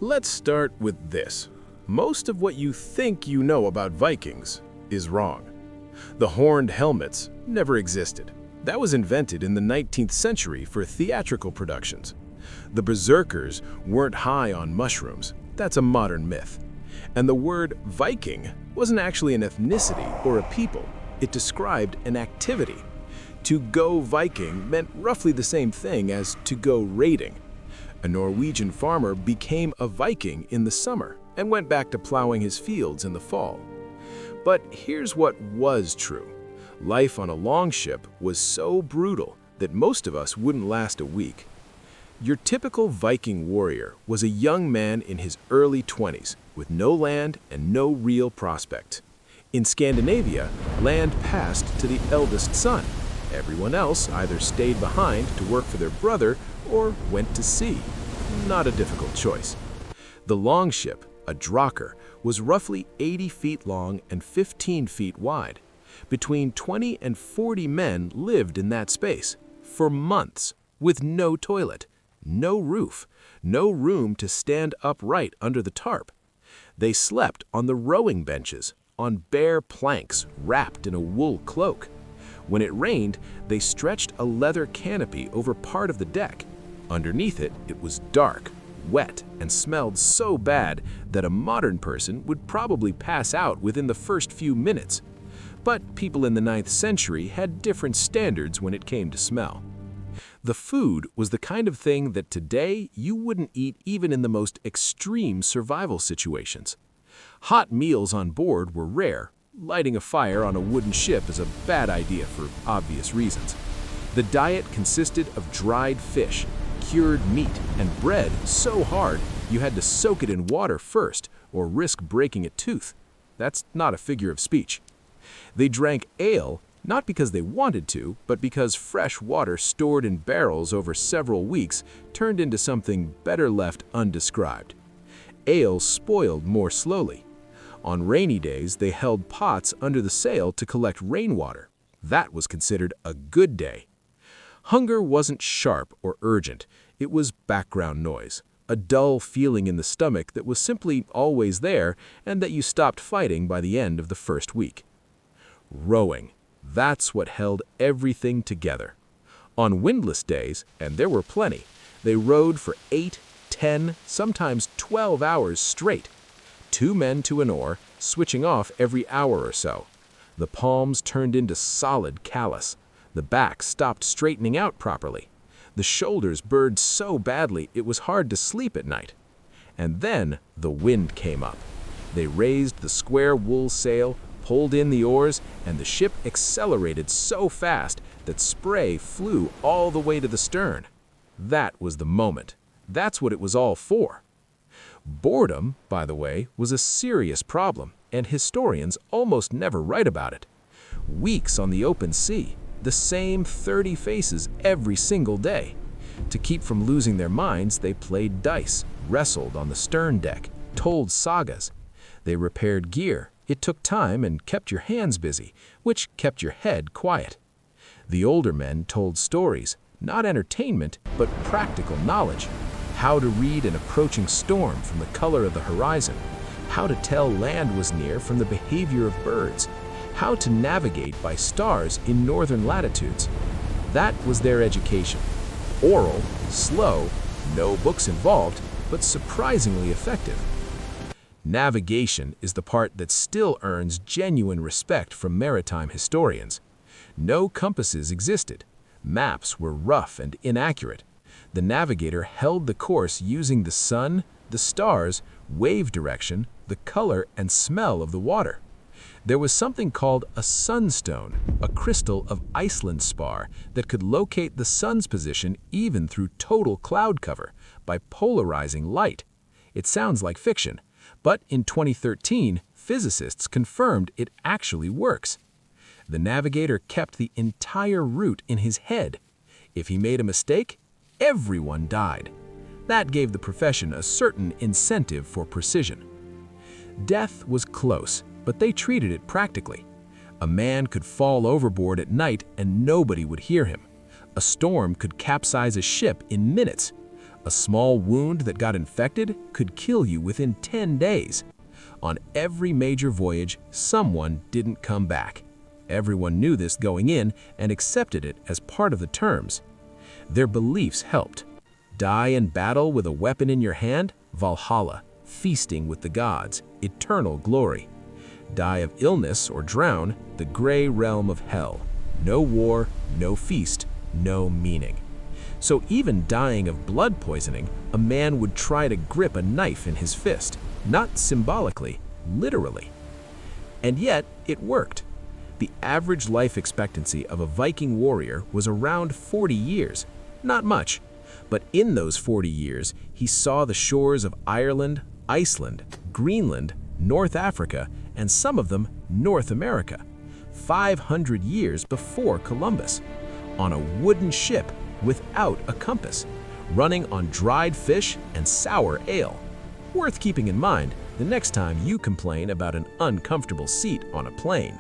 Let's start with this. Most of what you think you know about Vikings is wrong. The horned helmets never existed. That was invented in the 19th century for theatrical productions. The berserkers weren't high on mushrooms. That's a modern myth. And the word Viking wasn't actually an ethnicity or a people. It described an activity. To go Viking meant roughly the same thing as to go raiding. A Norwegian farmer became a Viking in the summer and went back to plowing his fields in the fall. But here's what was true. Life on a longship was so brutal that most of us wouldn't last a week. Your typical Viking warrior was a young man in his early 20s with no land and no real prospect. In Scandinavia, land passed to the eldest son. Everyone else either stayed behind to work for their brother or went to sea. Not a difficult choice. The longship, a drakkar, was roughly 80 feet long and 15 feet wide. Between 20 and 40 men lived in that space for months with no toilet, no roof, no room to stand upright under the tarp. They slept on the rowing benches, on bare planks wrapped in a wool cloak. When it rained, they stretched a leather canopy over part of the deck. Underneath it, it was dark, wet, and smelled so bad that a modern person would probably pass out within the first few minutes. But people in the 9th century had different standards when it came to smell. The food was the kind of thing that today you wouldn't eat even in the most extreme survival situations. Hot meals on board were rare. Lighting a fire on a wooden ship is a bad idea for obvious reasons. The diet consisted of dried fish, cured meat, and bread so hard you had to soak it in water first or risk breaking a tooth. That's not a figure of speech. They drank ale, not because they wanted to, but because fresh water stored in barrels over several weeks turned into something better left undescribed. Ale spoiled more slowly. On rainy days, they held pots under the sail to collect rainwater. That was considered a good day. Hunger wasn't sharp or urgent. It was background noise, a dull feeling in the stomach that was simply always there and that you stopped fighting by the end of the first week. Rowing. That's what held everything together. On windless days, and there were plenty, they rowed for 8, 10, sometimes 12 hours straight. 2 men to an oar, switching off every hour or so. The palms turned into solid callus. The back stopped straightening out properly. The shoulders burred so badly it was hard to sleep at night. And then the wind came up. They raised the square wool sail, pulled in the oars, and the ship accelerated so fast that spray flew all the way to the stern. That was the moment. That's what it was all for. Boredom, by the way, was a serious problem, and historians almost never write about it. Weeks on the open sea, the same 30 faces every single day. To keep from losing their minds, they played dice, wrestled on the stern deck, told sagas. They repaired gear. It took time and kept your hands busy, which kept your head quiet. The older men told stories, not entertainment, but practical knowledge. How to read an approaching storm from the color of the horizon. How to tell land was near from the behavior of birds. How to navigate by stars in northern latitudes. That was their education. Oral, slow, no books involved, but surprisingly effective. Navigation is the part that still earns genuine respect from maritime historians. No compasses existed. Maps were rough and inaccurate. The navigator held the course using the sun, the stars, wave direction, the color and smell of the water. There was something called a sunstone, a crystal of Iceland spar that could locate the sun's position even through total cloud cover by polarizing light. It sounds like fiction, but in 2013, physicists confirmed it actually works. The navigator kept the entire route in his head. If he made a mistake, everyone died. That gave the profession a certain incentive for precision. Death was close, but they treated it practically. A man could fall overboard at night and nobody would hear him. A storm could capsize a ship in minutes. A small wound that got infected could kill you within 10 days. On every major voyage, someone didn't come back. Everyone knew this going in and accepted it as part of the terms. Their beliefs helped. Die in battle with a weapon in your hand, Valhalla, feasting with the gods, eternal glory. Die of illness or drown, the gray realm of hell. No war, no feast, no meaning. So even dying of blood poisoning, a man would try to grip a knife in his fist, not symbolically, literally. And yet, it worked. The average life expectancy of a Viking warrior was around 40 years. Not much, but in those 40 years, he saw the shores of Ireland, Iceland, Greenland, North Africa, and some of them North America, 500 years before Columbus, on a wooden ship without a compass, running on dried fish and sour ale. Worth keeping in mind the next time you complain about an uncomfortable seat on a plane.